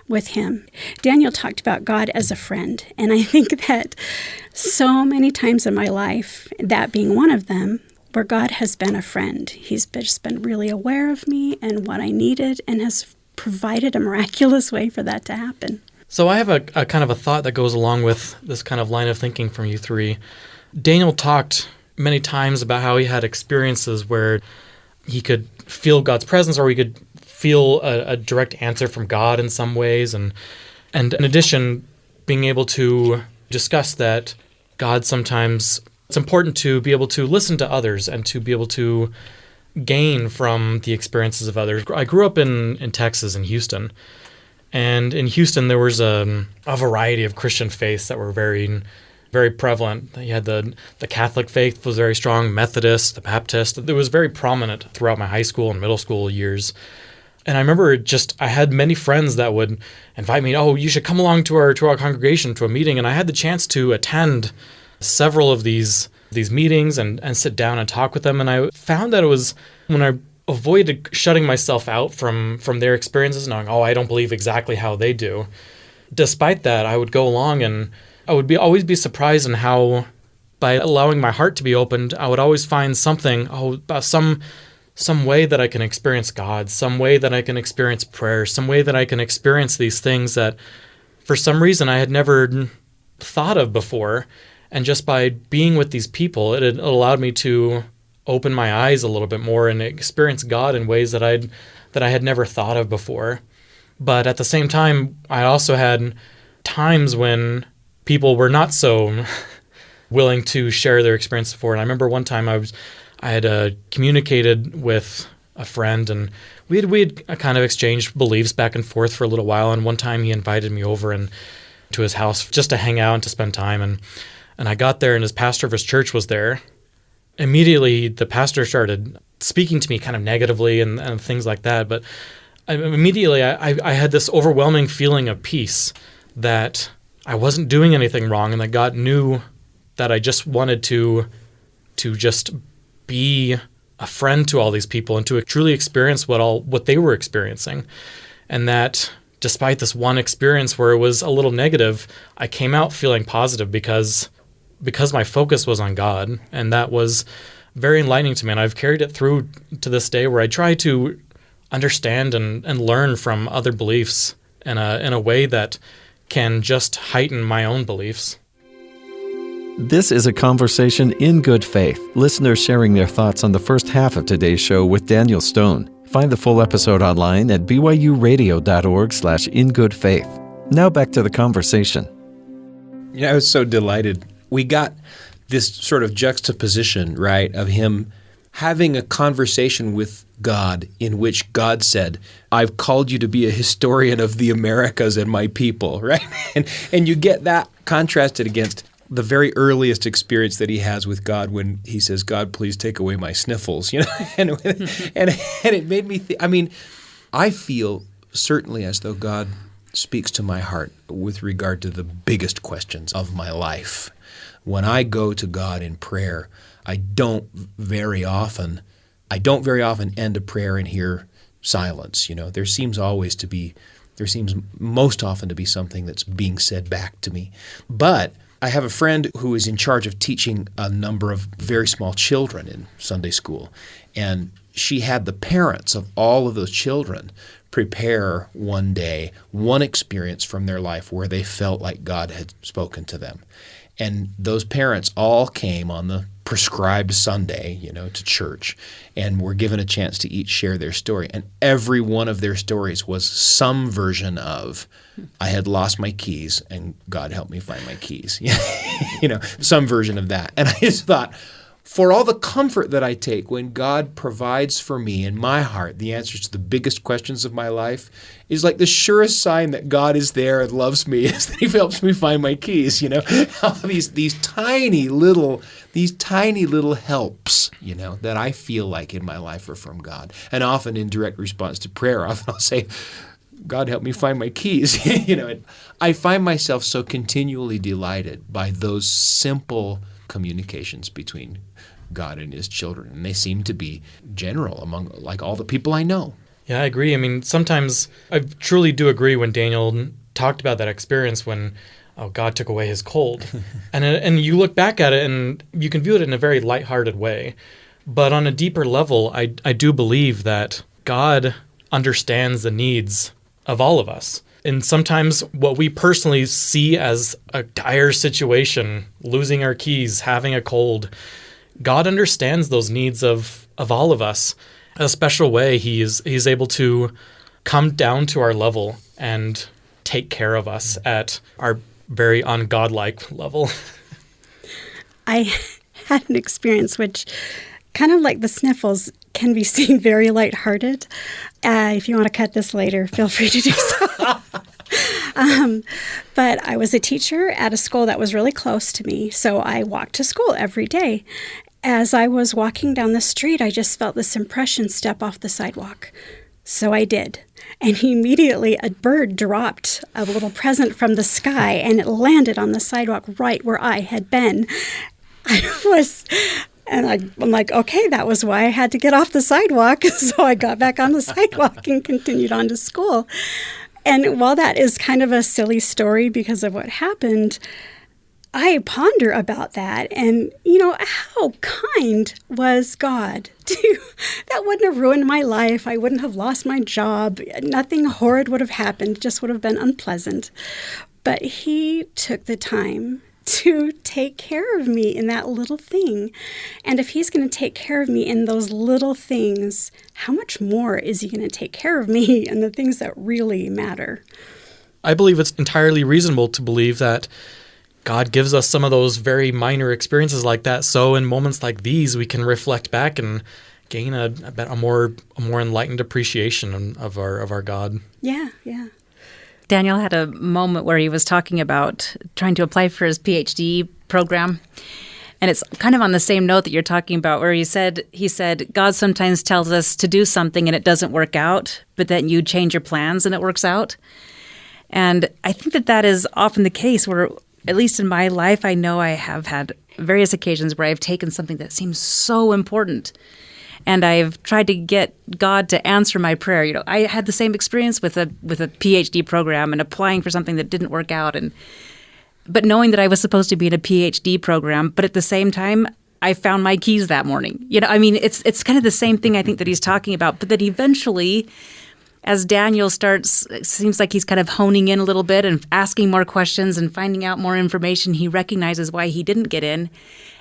with him. Daniel talked about God as a friend, and I think that so many times in my life, that being one of them, where God has been a friend. He's just been really aware of me and what I needed, and has provided a miraculous way for that to happen. So I have a kind of a thought that goes along with this kind of line of thinking from you three. Daniel talked many times about how he had experiences where he could feel God's presence, or he could feel a direct answer from God in some ways. And in addition, being able to discuss that God sometimes, it's important to be able to listen to others and to be able to gain from the experiences of others. I grew up in Texas, in Houston. And in Houston, there was a variety of Christian faiths that were very, very prevalent. You had the Catholic faith was very strong, Methodist, the Baptist. It was very prominent throughout my high school and middle school years. And I remember I had many friends that would invite me, you should come along to our congregation, to a meeting. And I had the chance to attend several of these meetings and sit down and talk with them. And I found that it was when I avoided shutting myself out from their experiences, knowing, I don't believe exactly how they do. Despite that, I would go along and I would always be surprised in how, by allowing my heart to be opened, I would always find something, some way that I can experience God, some way that I can experience prayer, some way that I can experience these things that for some reason I had never thought of before. And just by being with these people, it allowed me to open my eyes a little bit more and experience God in ways that I had never thought of before. But at the same time, I also had times when people were not so willing to share their experience before. And I remember one time I had communicated with a friend, and we had kind of exchanged beliefs back and forth for a little while. And one time he invited me over to his house just to hang out and to spend time. And I got there, and his pastor of his church was there. Immediately, the pastor started speaking to me kind of negatively and things like that. But I had this overwhelming feeling of peace that I wasn't doing anything wrong and that God knew that I just wanted to just be a friend to all these people and to truly experience what they were experiencing. And that despite this one experience where it was a little negative, I came out feeling positive because my focus was on God. And that was very enlightening to me. And I've carried it through to this day where I try to understand and learn from other beliefs in a way that can just heighten my own beliefs. This is a conversation in good faith. Listeners sharing their thoughts on the first half of today's show with Daniel Stone. Find the full episode online at byuradio.org/ingoodfaith. Now back to the conversation. I was so delighted. We got this sort of juxtaposition, right, of him having a conversation with God in which God said, I've called you to be a historian of the Americas and my people, right? And you get that contrasted against the very earliest experience that he has with God when he says, God, please take away my sniffles, and it made me think, I feel certainly as though God speaks to my heart with regard to the biggest questions of my life. When I go to God in prayer, I don't very often end a prayer and hear silence. There seems most often to be something that's being said back to me. But I have a friend who is in charge of teaching a number of very small children in Sunday school, and she had the parents of all of those children prepare one day one experience from their life where they felt like God had spoken to them. And those parents all came on the prescribed Sunday, to church, and were given a chance to each share their story. And every one of their stories was some version of, I had lost my keys and God helped me find my keys. Some version of that. And I just thought, for all the comfort that I take when God provides for me in my heart the answers to the biggest questions of my life, is like the surest sign that God is there and loves me is that he helps me find my keys, these tiny little helps, that I feel like in my life are from God. And often in direct response to prayer, often I'll say, God help me find my keys. I find myself so continually delighted by those simple communications between God and his children, and they seem to be general among all the people I know. Yeah, I agree. Sometimes I truly do agree when Daniel talked about that experience when God took away his cold. and you look back at it and you can view it in a very lighthearted way. But on a deeper level, I do believe that God understands the needs of all of us. And sometimes what we personally see as a dire situation, losing our keys, having a cold, God understands those needs of all of us. In a special way, he's able to come down to our level and take care of us at our very ungodlike level. I had an experience which, kind of like the sniffles, can be seen very lighthearted. If you want to cut this later, feel free to do so. But I was a teacher at a school that was really close to me, so I walked to school every day. As I was walking down the street, I just felt this impression step off the sidewalk. So I did. And immediately a bird dropped a little present from the sky, and it landed on the sidewalk right where I had been. I'm like, okay, that was why I had to get off the sidewalk. So I got back on the sidewalk and continued on to school. And while that is kind of a silly story because of what happened, I ponder about that and, how kind was God? That wouldn't have ruined my life. I wouldn't have lost my job. Nothing horrid would have happened. It just would have been unpleasant. But he took the time to take care of me in that little thing. And if he's going to take care of me in those little things, how much more is he going to take care of me in the things that really matter? I believe it's entirely reasonable to believe that God gives us some of those very minor experiences like that. So in moments like these, we can reflect back and gain a more enlightened appreciation of our God. Yeah. Daniel had a moment where he was talking about trying to apply for his PhD program. And it's kind of on the same note that you're talking about, where he said, God sometimes tells us to do something and it doesn't work out, but then you change your plans and it works out. And I think that that is often the case where, at least in my life, I know I have had various occasions where I've taken something that seems so important and I've tried to get God to answer my prayer. You know, I had the same experience with a PhD program and applying for something that didn't work out, but knowing that I was supposed to be in a PhD program, but at the same time, I found my keys that morning. You know, I mean, it's kind of the same thing I think that he's talking about, but that eventually, as Daniel starts, it seems like he's kind of honing in a little bit and asking more questions and finding out more information, he recognizes why he didn't get in.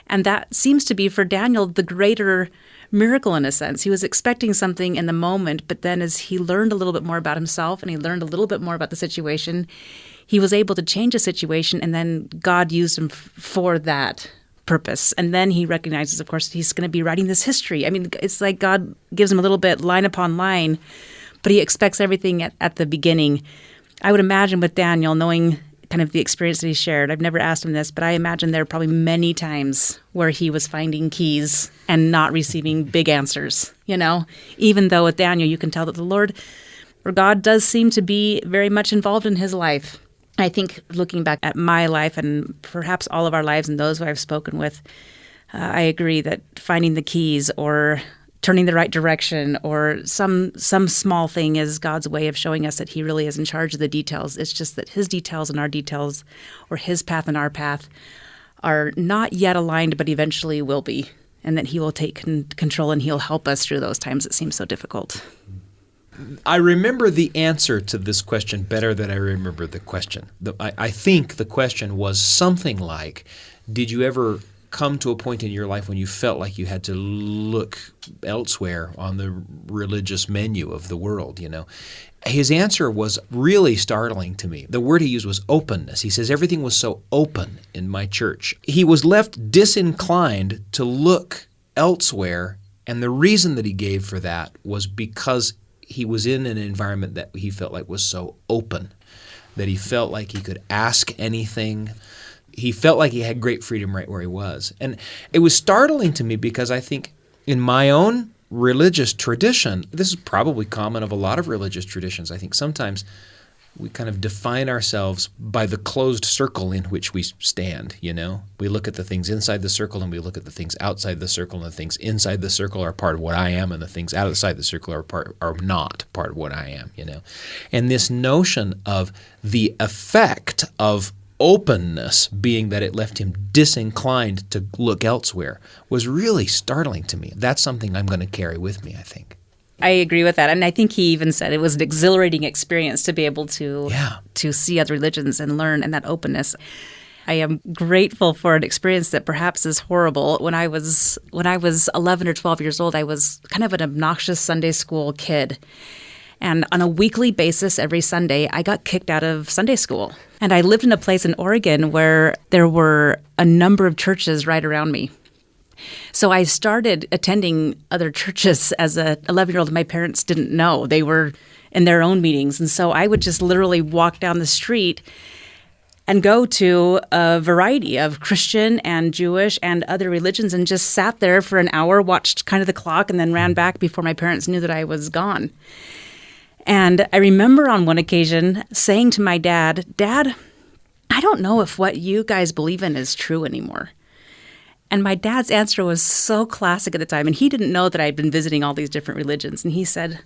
And that seems to be, for Daniel, the greater miracle in a sense. He was expecting something in the moment, but then as he learned a little bit more about himself and he learned a little bit more about the situation, he was able to change the situation, and then God used him for that purpose. And then he recognizes, of course, that he's going to be writing this history. I mean, it's like God gives him a little bit line upon line, but he expects everything at the beginning. I would imagine with Daniel, knowing kind of the experience that he shared, I've never asked him this, but I imagine there are probably many times where he was finding keys and not receiving big answers, you know, even though with Daniel, you can tell that the Lord, or God, does seem to be very much involved in his life. I think looking back at my life and perhaps all of our lives and those who I've spoken with, I agree that finding the keys or turning the right direction or some small thing is God's way of showing us that he really is in charge of the details. It's just that his details and our details, or his path and our path, are not yet aligned, but eventually will be, and that he will take control and he'll help us through those times that seem so difficult. I remember the answer to this question better than I remember the question. I think the question was something like, did you ever come to a point in your life when you felt like you had to look elsewhere on the religious menu of the world, you know? His answer was really startling to me. The word he used was openness. He says everything was so open in my church. He was left disinclined to look elsewhere, and the reason that he gave for that was because he was in an environment that he felt like was so open, that he felt like he could ask anything. He felt like he had great freedom right where he was. And it was startling to me because I think in my own religious tradition, this is probably common of a lot of religious traditions. I think sometimes we kind of define ourselves by the closed circle in which we stand, you know? We look at the things inside the circle and we look at the things outside the circle, and the things inside the circle are part of what I am, and the things outside the circle are not part of what I am, you know? And this notion of the effect of openness being that it left him disinclined to look elsewhere was really startling to me. That's something I'm going to carry with me, I think. I agree with that. And I think he even said it was an exhilarating experience to be able to see other religions and learn, and that openness. I am grateful for an experience that perhaps is horrible. When I was 11 or 12 years old, I was kind of an obnoxious Sunday school kid. And on a weekly basis, every Sunday, I got kicked out of Sunday school. And I lived in a place in Oregon where there were a number of churches right around me. So I started attending other churches as an 11-year-old. My parents didn't know. They were in their own meetings. And so I would just literally walk down the street and go to a variety of Christian and Jewish and other religions and just sat there for an hour, watched kind of the clock, and then ran back before my parents knew that I was gone. And I remember on one occasion saying to my dad, "Dad, I don't know if what you guys believe in is true anymore." And my dad's answer was so classic at the time, and he didn't know that I'd been visiting all these different religions. And he said,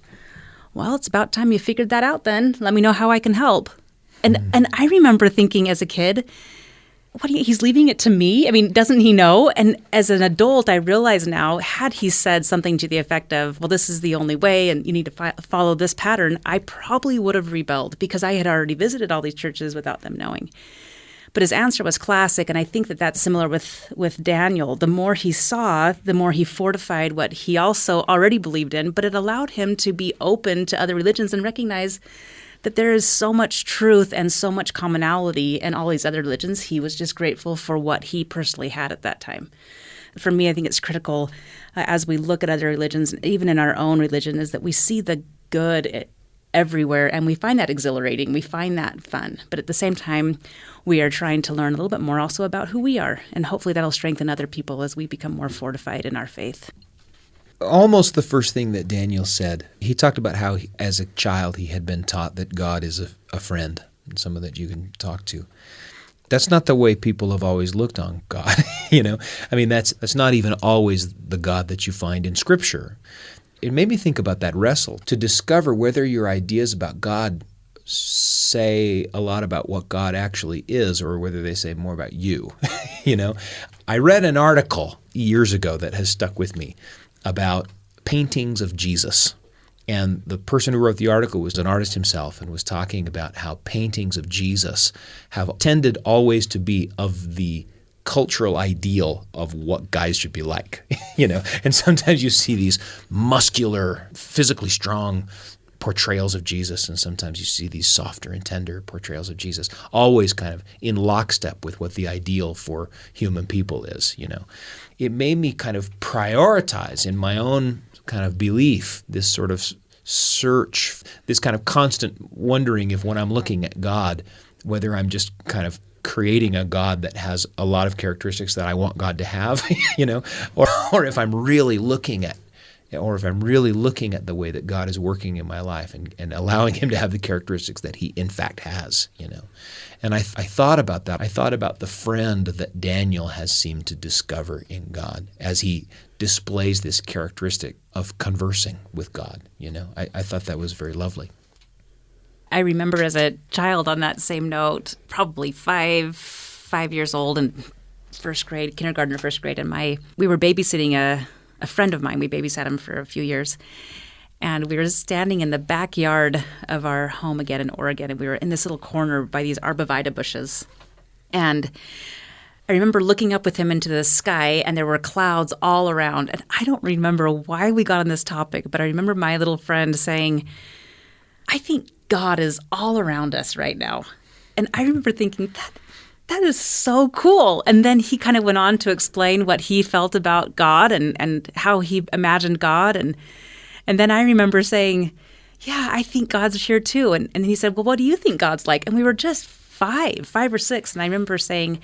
"Well, it's about time you figured that out then. Let me know how I can help." And I remember thinking as a kid, he's leaving it to me? I mean, doesn't he know? And as an adult, I realize now, had he said something to the effect of, well, this is the only way and you need to follow this pattern, I probably would have rebelled because I had already visited all these churches without them knowing. But his answer was classic, and I think that that's similar with Daniel. The more he saw, the more he fortified what he also already believed in, but it allowed him to be open to other religions and recognize that there is so much truth and so much commonality in all these other religions. He was just grateful for what he personally had at that time. For me, I think it's critical as we look at other religions, even in our own religion, is that we see the good everywhere, and we find that exhilarating. We find that fun. But at the same time, we are trying to learn a little bit more also about who we are, and hopefully that'll strengthen other people as we become more fortified in our faith. Almost the first thing that Daniel said, he talked about how as a child he had been taught that God is a friend, and someone that you can talk to. That's not the way people have always looked on God, I mean, that's not even always the God that you find in Scripture. It made me think about that wrestle, to discover whether your ideas about God say a lot about what God actually is or whether they say more about you. I read an article years ago that has stuck with me about paintings of Jesus. And the person who wrote the article was an artist himself and was talking about how paintings of Jesus have tended always to be of the cultural ideal of what guys should be like, And sometimes you see these muscular, physically strong portrayals of Jesus, and sometimes you see these softer and tender portrayals of Jesus, always kind of in lockstep with what the ideal for human people is, It made me kind of prioritize in my own kind of belief this sort of search, this kind of constant wondering if when I'm looking at God, whether I'm just kind of creating a God that has a lot of characteristics that I want God to have, or if I'm really looking at the way that God is working in my life and allowing him to have the characteristics that he in fact has, And I thought about that. I thought about the friend that Daniel has seemed to discover in God as he displays this characteristic of conversing with God, I thought that was very lovely. I remember as a child on that same note, probably five years old in first grade, kindergarten or first grade, and we were babysitting a friend of mine. We babysat him for a few years. And we were standing in the backyard of our home again in Oregon, and we were in this little corner by these arborvitae bushes. And I remember looking up with him into the sky, and there were clouds all around. And I don't remember why we got on this topic, but I remember my little friend saying, I think God is all around us right now. And I remember thinking, that is so cool. And then he kind of went on to explain what he felt about God and how he imagined God. And then I remember saying, yeah, I think God's here too. And then he said, well, what do you think God's like? And we were just five or six. And I remember saying,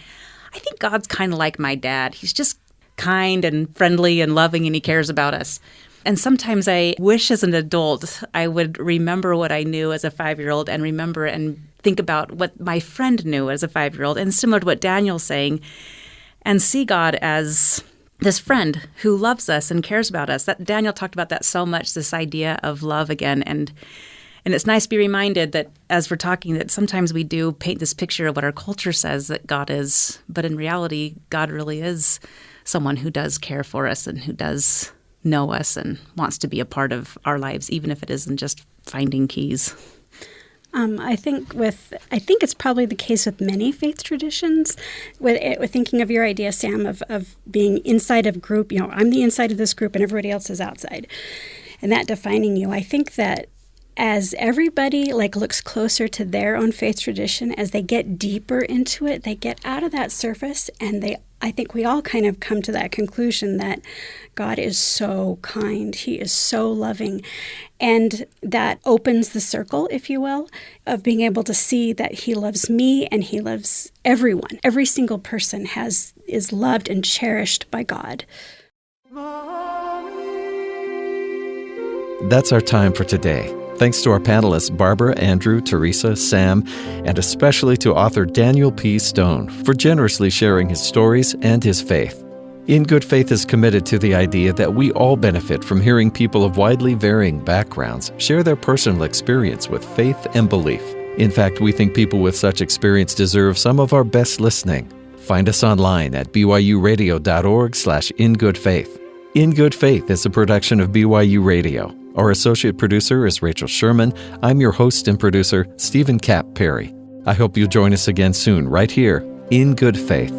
I think God's kind of like my dad. He's just kind and friendly and loving, and he cares about us. And sometimes I wish as an adult I would remember what I knew as a 5-year-old and remember and think about what my friend knew as a 5-year-old, and similar to what Daniel's saying, and see God as this friend who loves us and cares about us. That Daniel talked about that so much, this idea of love again. And it's nice to be reminded that as we're talking, that sometimes we do paint this picture of what our culture says that God is, but in reality, God really is someone who does care for us and who does know us and wants to be a part of our lives, even if it isn't just finding keys. I think it's probably the case with many faith traditions. With thinking of your idea, Sam, of being inside of group, I'm the inside of this group and everybody else is outside, and that defining you. I think that as everybody looks closer to their own faith tradition, as they get deeper into it, they get out of that surface, and I think we all kind of come to that conclusion that God is so kind, he is so loving, and that opens the circle, if you will, of being able to see that he loves me and he loves everyone. Every single person is loved and cherished by God. That's our time for today. Thanks to our panelists Barbara, Andrew, Teresa, Sam, and especially to author Daniel P. Stone for generously sharing his stories and his faith. In Good Faith is committed to the idea that we all benefit from hearing people of widely varying backgrounds share their personal experience with faith and belief. In fact, we think people with such experience deserve some of our best listening. Find us online at byuradio.org/ingoodfaith. In Good Faith is a production of BYU Radio. Our associate producer is Rachel Sherman. I'm your host and producer, Stephen Kapp Perry. I hope you'll join us again soon, right here, in Good Faith.